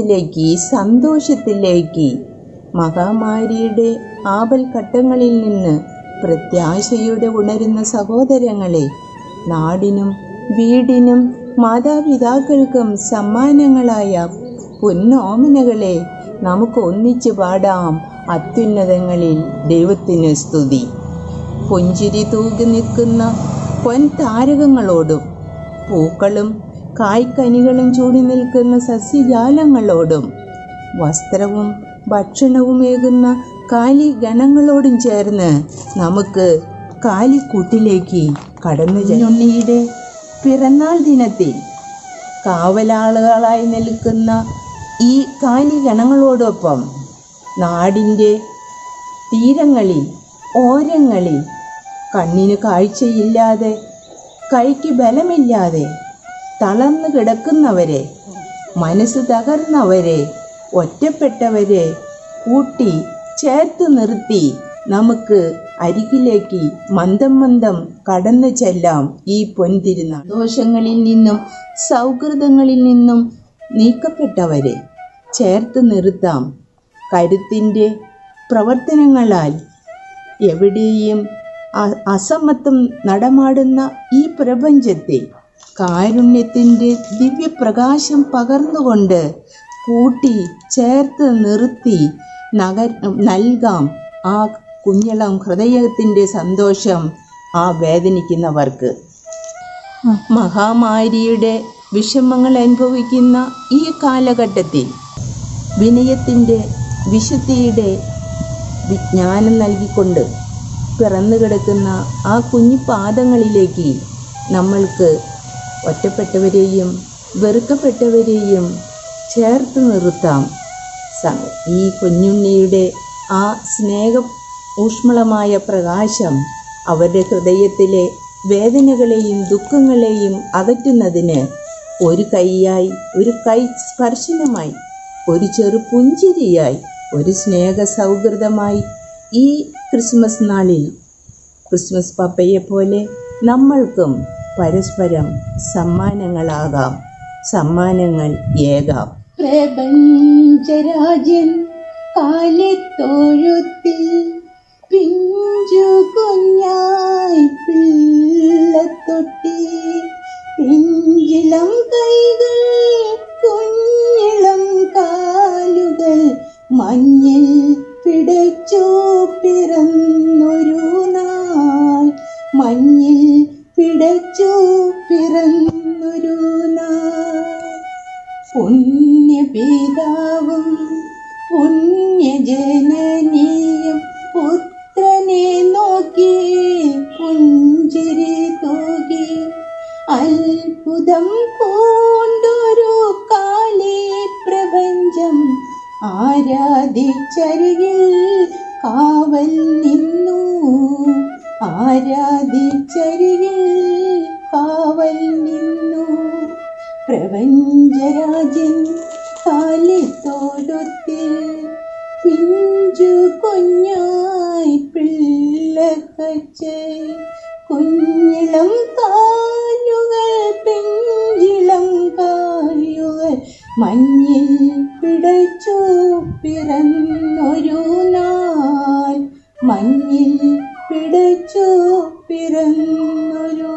ആനന്ദത്തിലേക്ക്, സന്തോഷത്തിലേക്ക്. മഹാമാരിയുടെ ആപൽഘട്ടങ്ങളിൽ നിന്ന് പ്രത്യാശയുടെ ഉണരുന്ന സഹോദരങ്ങളെ, നാടിനും വീടിനും മാതാപിതാക്കൾക്കും സമ്മാനങ്ങളായ പൊന്നോമനകളെ, നമുക്ക് ഒന്നിച്ചു പാടാം അത്യുന്നതങ്ങളിൽ ദൈവത്തിന് സ്തുതി. പുഞ്ചിരി തൂകി നിൽക്കുന്ന പൊൻതാരകങ്ങളോടും പൂക്കളും കായ്ക്കനികളും ചൂടി നിൽക്കുന്ന സസ്യജാലങ്ങളോടും വസ്ത്രവും ഭക്ഷണവുമേകുന്ന കാലിഗണങ്ങളോടും ചേർന്ന് നമുക്ക് കാലിക്കൂട്ടിലേക്ക് കടന്നു ഉണ്ണിയുടെ പിറന്നാൾ ദിനത്തിൽ കാവലാളുകളായി നിൽക്കുന്ന ഈ കാലിഗണങ്ങളോടൊപ്പം നാടിൻ്റെ തീരങ്ങളിൽ, ഓരങ്ങളിൽ കണ്ണിന് കാഴ്ചയില്ലാതെ, കൈക്ക് ബലമില്ലാതെ തളർന്നു കിടക്കുന്നവരെ, മനസ്സ് തകർന്നവരെ, ഒറ്റപ്പെട്ടവരെ കൂട്ടി ചേർത്ത് നിർത്തി നമുക്ക് അരികിലേക്ക് മന്ദം മന്ദം കടന്നു ചെല്ലാം. ഈ പൊൻതിരുനാൾ ദോഷങ്ങളിൽ നിന്നും സൗഹൃദങ്ങളിൽ നിന്നും നീക്കപ്പെട്ടവരെ ചേർത്ത് നിർത്താം. കരുത്തിൻ്റെ പ്രവർത്തനങ്ങളാൽ എവിടെയും അസമത്വം നടമാടുന്ന ഈ പ്രപഞ്ചത്തിൽ കാരുണ്യത്തിൻ്റെ ദിവ്യപ്രകാശം പകർന്നുകൊണ്ട് കൂട്ടി ചേർത്ത് നിർത്തി നൽകാം ആ കുഞ്ഞിളം ഹൃദയത്തിൻ്റെ സന്തോഷം ആ വേദനിക്കുന്നവർക്ക്. മഹാമാരിയുടെ വിഷമങ്ങൾ അനുഭവിക്കുന്ന ഈ കാലഘട്ടത്തിൽ വിനയത്തിൻ്റെ, വിശുദ്ധിയുടെ വിജ്ഞാനം നൽകിക്കൊണ്ട് പിറന്നു കിടക്കുന്ന ആ കുഞ്ഞു പാദങ്ങളിലേക്ക് നമ്മൾക്ക് ഒറ്റപ്പെട്ടവരെയും വെറുക്കപ്പെട്ടവരെയും ചേർത്ത് നിർത്താം. ഈ കുഞ്ഞുണ്ണിയുടെ ആ സ്നേഹ ഊഷ്മളമായ പ്രകാശം അവരുടെ ഹൃദയത്തിലെ വേദനകളെയും ദുഃഖങ്ങളെയും അകറ്റുന്നതിന് ഒരു കൈയായി, ഒരു കൈ സ്പർശനമായി, ഒരു ചെറു പുഞ്ചിരിയായി, ഒരു സ്നേഹ സൗഹൃദമായി ഈ ക്രിസ്മസ് നാളിൽ ക്രിസ്മസ് പപ്പയെ പോലെ നമ്മൾക്കും പരസ്പരം സമ്മാനങ്ങളാകാം, സമ്മാനങ്ങൾ ഏകാം. പ്രപഞ്ചരാജൻ കാലത്തൊഴുത്തിൽ പിഞ്ചു കുഞ്ഞായി പിള്ളത്തൊട്ടി, പിഞ്ചിളം കൈകൾ കുഞ്ഞിളം കാലുകൾ, മഞ്ഞിൽ പിടച്ചു പിറന്നൊരു നാൾ, മഞ്ഞിൽ പിടച്ചു പിറന്നൊരു നാൾ. പുണ്യപിതാവും പുണ്യജനനിയും പുത്രനെ നോക്കി പുഞ്ചിരി തൂകി, അത്ഭുതം പൂണ്ടൊരു കാലേ പ്രപഞ്ചം ആരാധിച്ചരികിൽ കാവൽ നിന്നു, ആരാധിച്ചരികിൽ കാവൽ നിന്നു. പ്രപഞ്ചരാജൻ കാലിത്തോടൊത്തിൽ പിഞ്ചു കുഞ്ഞായി പിള്ളക്കച്ച്, കുഞ്ഞിളം കാലുകൾ പിഞ്ചിളം കാലുകൾ, മഞ്ഞിൽ പിടച്ചു പിറന്നൊരു നാൾ, മഞ്ഞിൽ പിടച്ചു പിറന്നൊരു